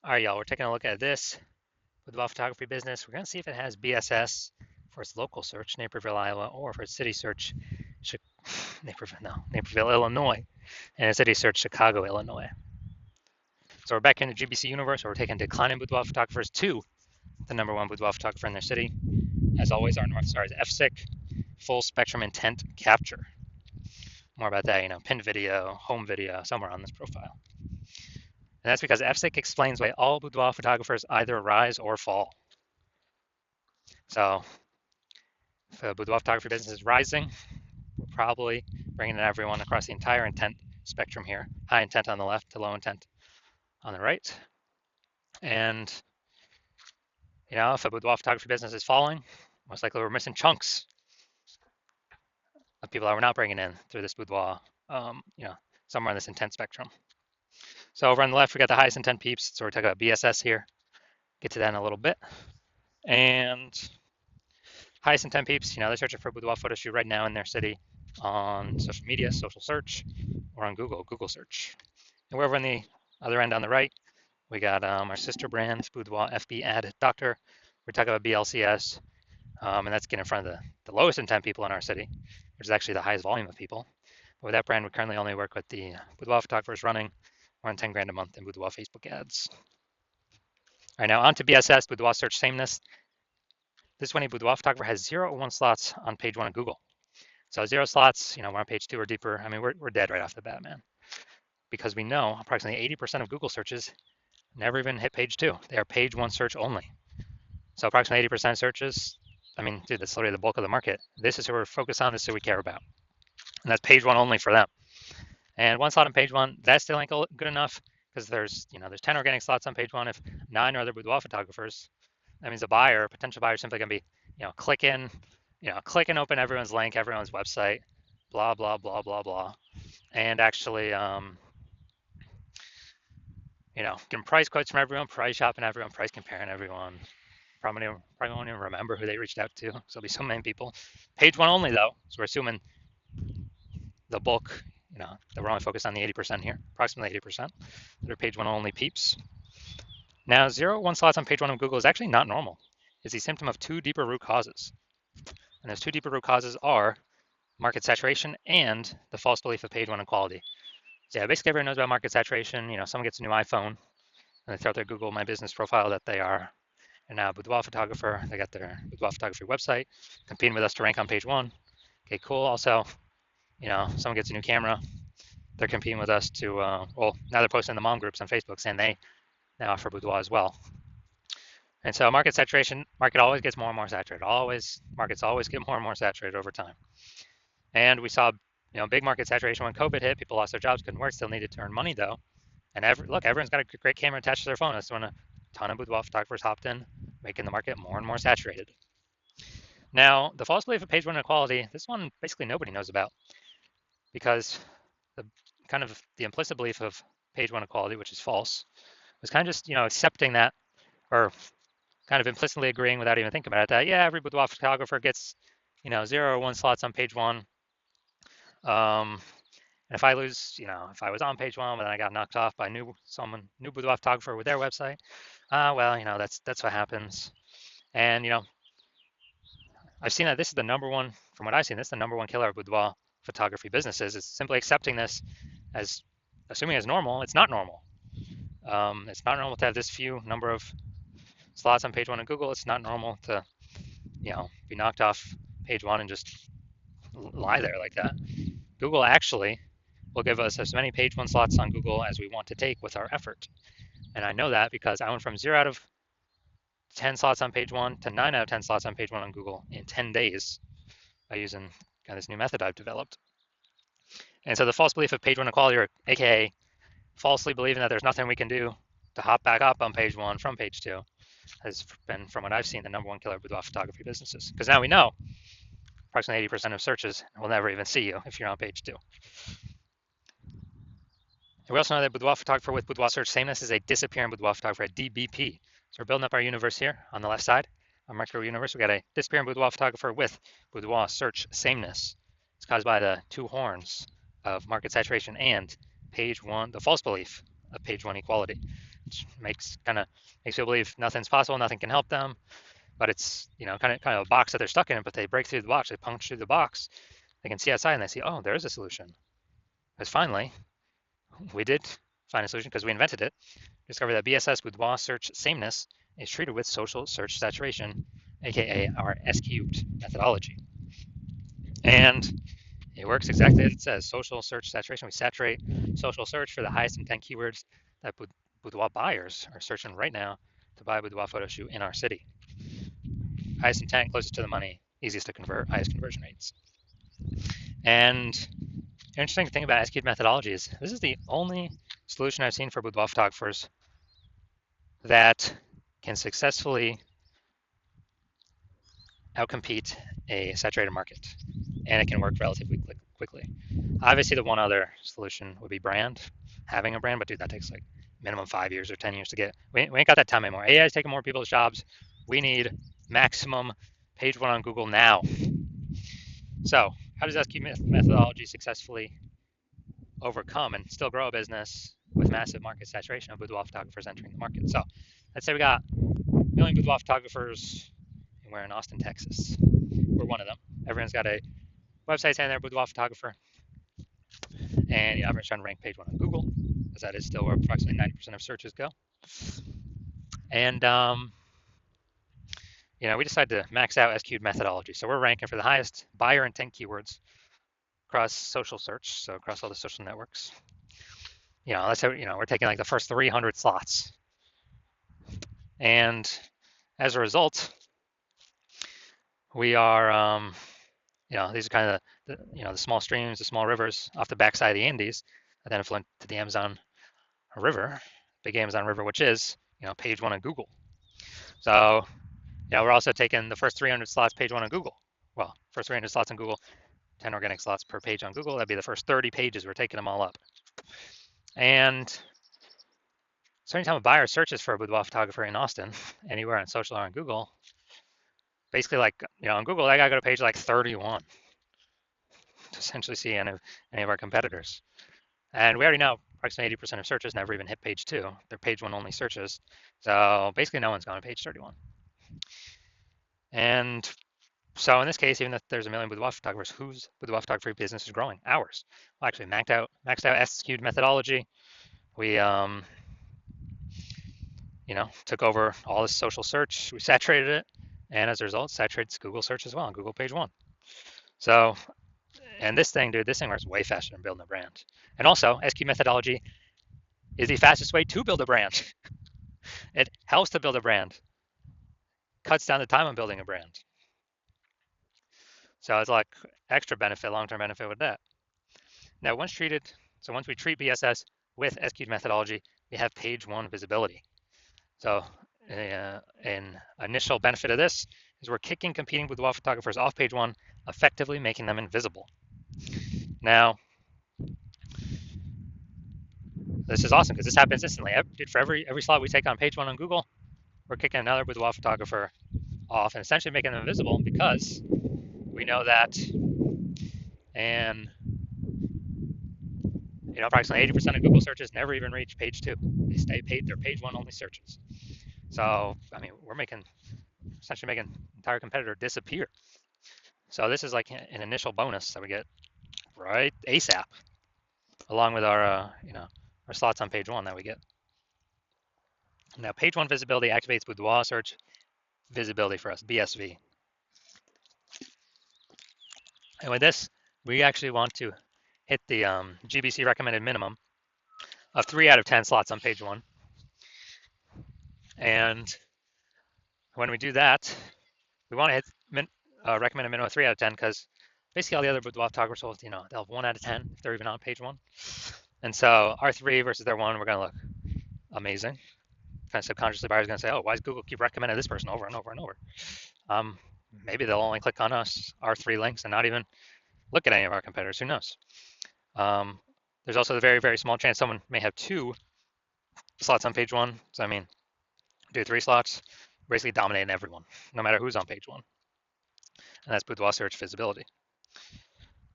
All right, y'all, we're taking a look at this Boudoir photography business. We're going to see if it has BSS for its local search, Naperville, Iowa, or for its city search, Naperville, Illinois, and its city search, Chicago, Illinois. So we're back in the GBC universe, where we're taking declining boudoir photographers to the number one boudoir photographer in their city. As always, our North Star is FSIC, full spectrum intent capture. More about that, pinned video, home video, somewhere on this profile. And that's because FSIC explains why all boudoir photographers either rise or fall. So if the boudoir photography business is rising, we're probably bringing in everyone across the entire intent spectrum here. High intent on the left to low intent on the right. And, if a boudoir photography business is falling, most likely we're missing chunks of people that we're not bringing in through this boudoir, somewhere on this intent spectrum. So over on the left, we got the highest intent peeps. So we're talking about BSS here. Get to that in a little bit. And highest intent peeps, they're searching for a boudoir photo shoot right now in their city on social media, social search, or on Google search. And we're over on the other end on the right, we got our sister brand, Boudoir FB Ad Doctor. We're talking about BLCS, and that's getting in front of the lowest intent people in our city, which is actually the highest volume of people. But with that brand, we currently only work with the boudoir photographers running around 10 grand a month in boudoir Facebook ads. All right, now on to BSS, Boudoir Search Sameness. This is when a boudoir photographer has 0 or 1 slots on page 1 of Google. So 0 slots, we're on page 2 or deeper. I mean, we're dead right off the bat, man. Because we know approximately 80% of Google searches never even hit page 2. They are page 1 search only. So approximately 80% of searches, I mean, dude, that's literally the bulk of the market. This is who we're focused on, this is who we care about. And that's page 1 only for them. And 1 slot on page 1, that still ain't good enough because there's 10 organic slots on page 1. If 9 are other boudoir photographers, that means a buyer, a potential buyer, is simply going to be, click and open everyone's link, everyone's website, blah, blah, blah, blah, blah. And actually, getting price quotes from everyone, price shopping everyone, price comparing everyone. Probably won't even remember who they reached out to. So there'll be so many people. Page 1 only, though. So we're assuming the bulk, that we're only focused on the 80% here, approximately 80%. That are page 1 only peeps. Now, 0 1 slots on page 1 of Google is actually not normal. It's a symptom of 2 deeper root causes. And those 2 deeper root causes are market saturation and the false belief of page 1 equality. So yeah, basically everyone knows about market saturation. Someone gets a new iPhone and they throw out their Google My Business profile that they are and now boudoir photographer. They got their boudoir photography website, competing with us to rank on page 1. Okay, cool. Also, someone gets a new camera. They're competing with us to, now they're posting in the mom groups on Facebook saying they now offer boudoir as well. And so market saturation, market always gets more and more saturated. Markets always get more and more saturated over time. And we saw, big market saturation when COVID hit. People lost their jobs, couldn't work, still needed to earn money though. And everyone's got a great camera attached to their phone. That's when a ton of boudoir photographers hopped in, making the market more and more saturated. Now, the false belief of page 1 inequality, this one basically nobody knows about because the implicit belief of page 1 equality, which is false, was kind of just, accepting that or kind of implicitly agreeing without even thinking about it that, yeah, every boudoir photographer gets, 0 or 1 slots on page 1. And if I lose, if I was on page 1, but then I got knocked off by new boudoir photographer with their website, well, that's what happens. And, I've seen that this is the number one, from what I've seen, this is the number one killer of boudoir photography businesses. It's simply accepting this as, assuming it's normal. It's not normal. It's not normal to have this few number of slots on page 1 of Google. It's not normal to, be knocked off page 1 and just lie there like that. Google actually will give us as many page 1 slots on Google as we want to take with our effort. And I know that because I went from 0 out of 10 slots on page 1 to 9 out of 10 slots on page 1 on Google in 10 days by using this new method I've developed. And so the false belief of page 1 equality, or aka falsely believing that there's nothing we can do to hop back up on page 1 from page 2, has been, from what I've seen, the number one killer of boudoir photography businesses. Because now we know approximately 80% of searches will never even see you if you're on page 2. And we also know that boudoir photographer with boudoir search sameness is a disappearing boudoir photographer, a DBP. So we're building up our universe here on the left side, our micro universe. We got a disappearing boudoir photographer with boudoir search sameness. It's caused by the 2 horns of market saturation and page 1, the false belief of page 1 equality. makes people believe nothing's possible, nothing can help them, but it's kind of a box that they're stuck in. But they break through the box, they punch through the box, they can see outside and they see, oh, there is a solution. Because finally, we did find a solution because we invented it. Discovered that BSS Boudoir search sameness is treated with social search saturation, aka our S cubed methodology. And it works exactly as it says. Social search saturation. We saturate social search for the highest intent keywords that boudoir buyers are searching right now to buy a boudoir photo shoot in our city. Highest intent, closest to the money, easiest to convert, highest conversion rates. And the interesting thing about S-cubed methodology is this is the only solution I've seen for boudoir photographers that can successfully outcompete a saturated market, and it can work relatively quickly. Obviously, the one other solution would be brand, having a brand, but dude, that takes like minimum 5 years or 10 years to get. We ain't got that time anymore. AI is taking more people's jobs. We need maximum page one on Google now. So, how does S-cubed methodology successfully overcome and still grow a business with massive market saturation of boudoir photographers entering the market? So, let's say we got a million boudoir photographers, and we're in Austin, Texas. We're one of them. Everyone's got a website saying they're a boudoir photographer, and everyone's trying to rank page one on Google, because that is still where approximately 90% of searches go. And we decided to max out S-cubed methodology. So we're ranking for the highest buyer intent keywords across social search, so across all the social networks. Let's say we're taking like the first 300 slots, and as a result, we are these are kind of the small streams, the small rivers off the backside of the Andes that then flow into the Amazon River, big Amazon River, which is page one on Google. So we're also taking the first 300 slots page one on Google. Well, first 300 slots on Google, 10 organic slots per page on Google. That'd be the first 30 pages. We're taking them all up. And so anytime a buyer searches for a boudoir photographer in Austin, anywhere on social or on Google, basically like on Google, I gotta go to page like 31 to essentially see any of our competitors. And we already know approximately 80% of searches never even hit page two. They're page one only searches. So basically no one's gone to page 31. And so in this case, even if there's a million boudoir photographers, whose boudoir photography business is growing? Ours. Well, actually maxed out S-cubed methodology. We took over all this social search. We saturated it, and as a result, saturates Google search as well on Google page one. So, and this thing works way faster than building a brand. And also, S-cubed methodology is the fastest way to build a brand. It helps to build a brand, cuts down the time on building a brand. So it's like extra benefit, long-term benefit with that. Now, once we treat BSS with S-cubed methodology, we have page one visibility. So an initial benefit of this is we're kicking competing boudoir photographers off page one, effectively making them invisible. Now, this is awesome because this happens instantly. For every slot we take on page one on Google, we're kicking another boudoir photographer off and essentially making them invisible because we know that, and approximately 80% of Google searches never even reach page two. They stay they're page one only searches. So we're essentially making an entire competitor disappear. So this is like an initial bonus that we get right ASAP, along with our our slots on page one that we get. Now, page one visibility activates boudoir search visibility for us, BSV. And with this, we actually want to hit the GBC recommended minimum of 3 out of 10 slots on page one. And when we do that, we want to hit recommended minimum of 3 out of 10 because basically all the other boudoir photographers will, they'll have 1 out of 10 if they're even on page one. And so our 3 versus their 1, we're going to look amazing. Kind of subconsciously, buyers are going to say, oh, why does Google keep recommending this person over and over and over? Maybe they'll only click on our 3 links and not even look at any of our competitors. Who knows? There's also the very, very small chance someone may have 2 slots on page one. So do 3 slots, basically dominating everyone, no matter who's on page one. And that's boudoir search visibility.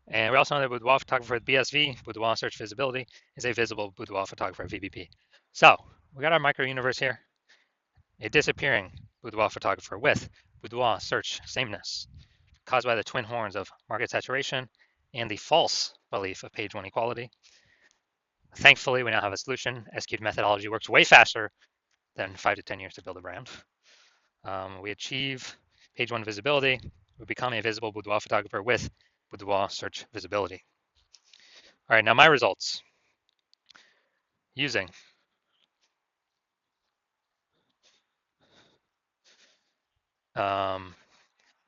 And we also know that boudoir photographer with BSV, boudoir search visibility, is a visible boudoir photographer VBP. So we got our micro universe here. A disappearing boudoir photographer with boudoir search sameness caused by the twin horns of market saturation and the false belief of page one equality. Thankfully, we now have a solution. SQ'd methodology works way faster than 5 to 10 years to build a brand. We achieve page one visibility. We become a visible boudoir photographer with boudoir search visibility. All right, now my results using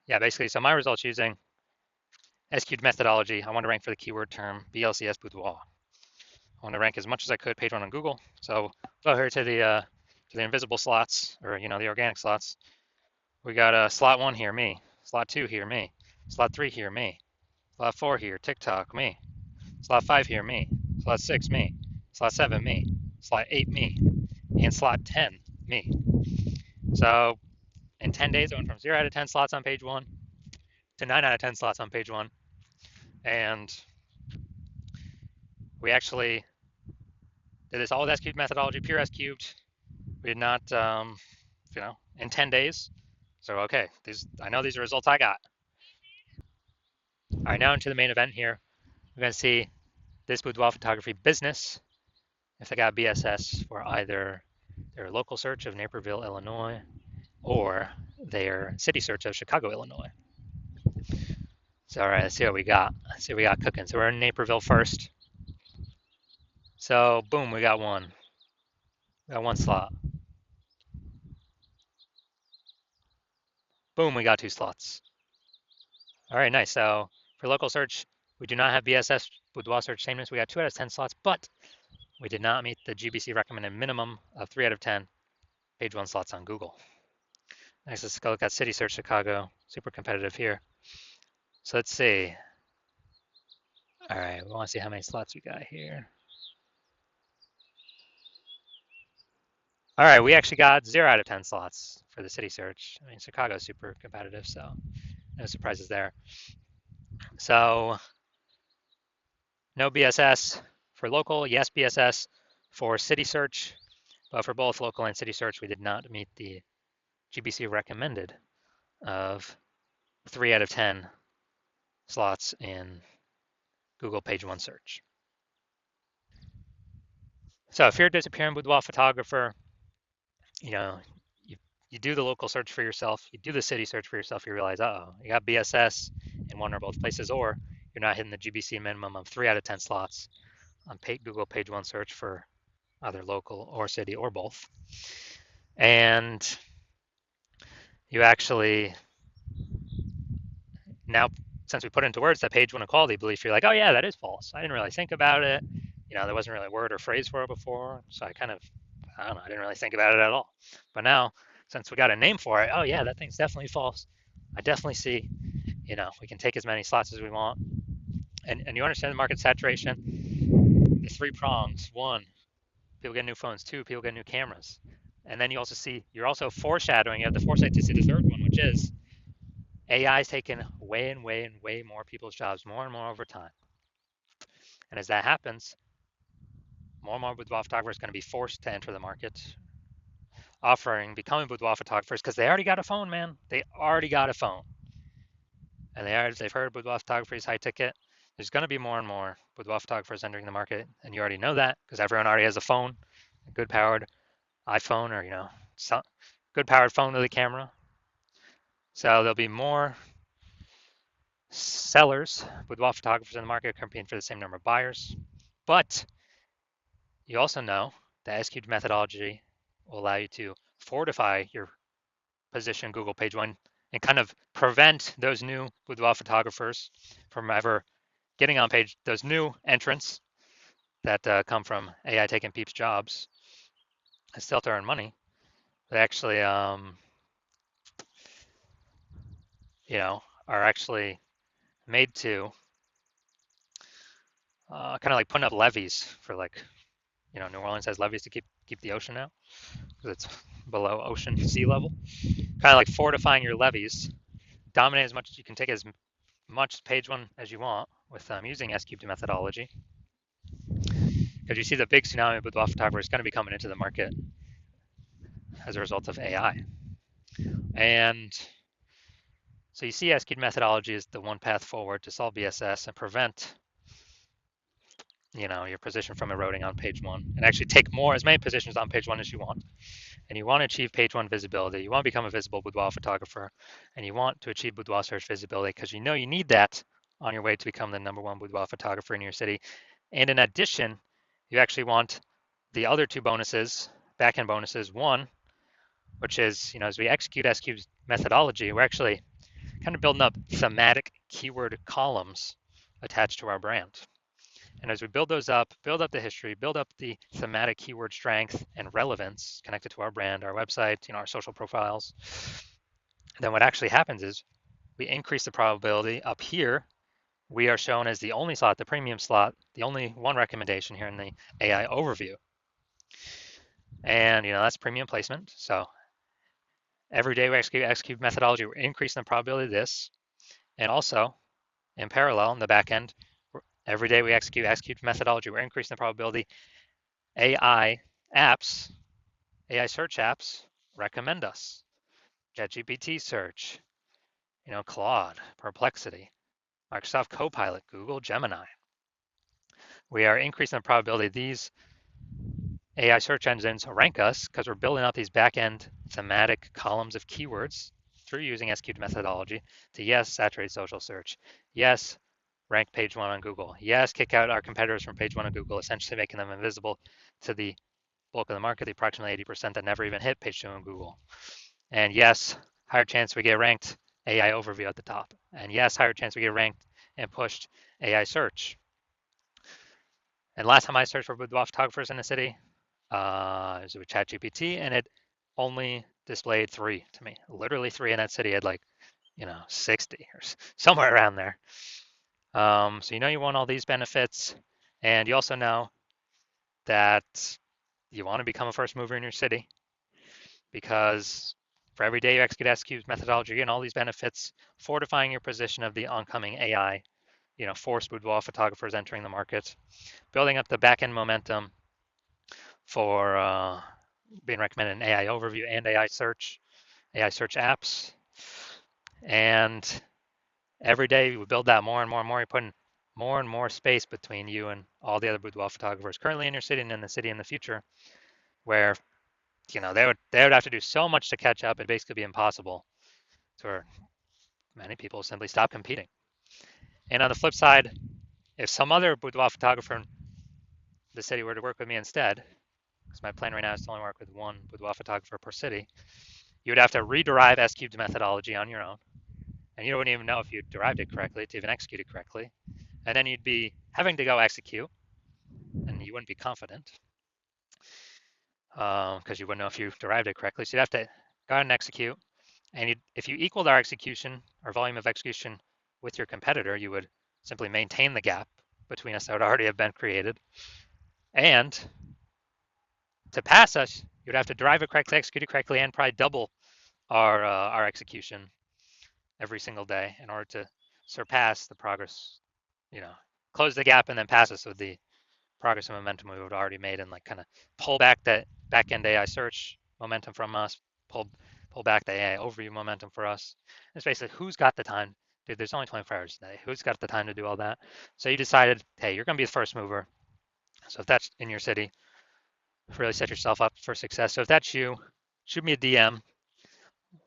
basically, so my results using SQ'd methodology. I want to rank for the keyword term BLCS boudoir. I want to rank as much as I could page one on Google. So go here to the invisible slots, or the organic slots. We got slot 1 here, me. Slot 2 here, me. Slot 3 here, me. Slot 4 here, TikTok, me. Slot 5 here, me. Slot 6, me. Slot 7, me. Slot 8, me. And slot 10, me. So in 10 days, I went from 0 out of 10 slots on page 1 to 9 out of 10 slots on page 1. And we actually did this all with S-cubed methodology, pure S-cubed. We did not, in 10 days. So, okay, I know these are results I got. All right, now into the main event here. We're going to see this boudoir photography business, if they got BSS for either their local search of Naperville, Illinois, or their city search of Chicago, Illinois. So, all right, let's see what we got. Let's see what we got cooking. So we're in Naperville first. So, boom, we got one. We got one slot. Boom, we got 2 slots. All right, nice. So for local search, we do not have BSS boudoir search sameness. We got 2 out of 10 slots, but we did not meet the GBC recommended minimum of 3 out of 10 page 1 slots on Google. Next, let's go look at City Search Chicago. Super competitive here. So let's see. All right, we want to see how many slots we got here. All right, we actually got 0 out of 10 slots for the city search. I mean, Chicago's super competitive, so no surprises there. So no BSS for local, yes BSS for city search, but for both local and city search, we did not meet the GBC recommended of 3 out of 10 slots in Google page 1 search. So if you're a disappearing boudoir photographer, you do the local search for yourself, you do the city search for yourself, you realize, you got BSS in one or both places, or you're not hitting the GBC minimum of 3 out of 10 slots on Google page 1 search for either local or city or both. And you actually, now, since we put into words that page 1 equality belief, you're like, oh yeah, that is false. I didn't really think about it. There wasn't really a word or phrase for it before. So I didn't really think about it at all. But now, since we got a name for it, oh yeah, that thing's definitely false. I definitely see, we can take as many slots as we want. And you understand the market saturation, the 3 prongs. 1, people get new phones. 2, people get new cameras. And then you're also foreshadowing, you have the foresight to see the 3rd one, which is AI is taking way and way and way more people's jobs, more and more over time. And as that happens, more and more boudoir photographers are going to be forced to enter the market, becoming boudoir photographers, because they already got a phone, man. They already got a phone. And they've heard boudoir photography is high ticket. There's going to be more and more boudoir photographers entering the market, and you already know that because everyone already has a phone, a good powered iPhone, or good powered phone with a camera. So there'll be more sellers, boudoir photographers in the market competing for the same number of buyers. But you also know that SQ'd methodology will allow you to fortify your position in Google page 1 and kind of prevent those new boudoir photographers from ever getting on page, those new entrants that come from AI taking people's jobs and still to earn money. They actually, are actually made to kind of like putting up levees for New Orleans has levees to keep the ocean out because it's below ocean sea level. Kind of like fortifying your levees, dominate as much as you can, take as much page 1 as you want with using S-cubed methodology. because you see the big tsunami of boudoir photography is going to be coming into the market as a result of AI. And so you see S-cubed methodology is the one path forward to solve BSS and prevent your position from eroding on page one, and actually take as many positions on page one as you want. And you want to achieve page one visibility. You want to become a visible boudoir photographer, and you want to achieve boudoir search visibility because you need that on your way to become the #1 boudoir photographer in your city. And in addition, you actually want the other two bonuses, back-end bonuses. One, which is, as we execute S-cubed methodology, we're actually kind of building up thematic keyword columns attached to our brand. And as we build those up, build up the history, build up the thematic keyword strength and relevance connected to our brand, our website, our social profiles, then what actually happens is we increase the probability. Up here, we are shown as the only slot, the premium slot, the only one recommendation here in the AI overview. And that's premium placement. So every day we execute methodology, we're increasing the probability of this. And also, in parallel, in the back end, every day we execute methodology, we're increasing the probability AI apps, AI search apps recommend us. ChatGPT search, Claude, Perplexity, Microsoft Copilot, Google Gemini. We are increasing the probability these AI search engines rank us because we're building up these back-end thematic columns of keywords through using S-cubed methodology to, yes, saturate social search. Yes, rank page one on Google. Yes, kick out our competitors from page one on Google, essentially making them invisible to the bulk of the market, the approximately 80% that never even hit page two on Google. And yes, higher chance we get ranked AI overview at the top. And yes, higher chance we get ranked and pushed AI search. And last time I searched for boudoir photographers in the city, it was with ChatGPT, and it only displayed 3 to me. Literally 3 in that city had 60 or somewhere around there. So you want all these benefits, and you also know that you want to become a first mover in your city, because for every day you execute S-cubed methodology and all these benefits, fortifying your position of the oncoming AI, forced boudoir photographers entering the market, building up the back-end momentum for being recommended in AI overview and AI search apps. And every day we build that more and more and more. You're putting more and more space between you and all the other boudoir photographers currently in your city and in the city in the future, where they would have to do so much to catch up. It'd basically be impossible for many people simply stop competing. And on the flip side, if some other boudoir photographer in the city were to work with me instead, because my plan right now is to only work with one boudoir photographer per city, you would have to rederive S-cubed methodology on your own. And you wouldn't even know if you derived it correctly to even execute it correctly. And then you'd be having to go execute, and you wouldn't be confident because you wouldn't know if you derived it correctly. So you'd have to go ahead and execute. And if you equaled our execution, our volume of execution with your competitor, you would simply maintain the gap between us that would already have been created. And to pass us, you'd have to derive it correctly, execute it correctly, and probably double our execution every single day in order to surpass the progress, close the gap and then pass us with the progress and momentum we would already made, and kind of pull back that back-end AI search momentum from us, pull back the AI overview momentum for us. It's basically who's got the time. Dude, there's only 24 hours a day. Who's got the time to do all that? So you decided, hey, you're going to be the first mover. So if that's in your city, really set yourself up for success. So if that's you, shoot me a DM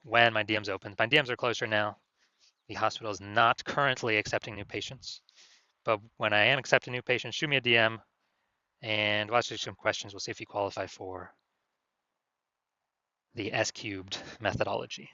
when my DM's open. My DMs are closer now. The hospital is not currently accepting new patients, but when I am accepting new patients, shoot me a DM and we'll ask you some questions. We'll see if you qualify for the S-cubed methodology.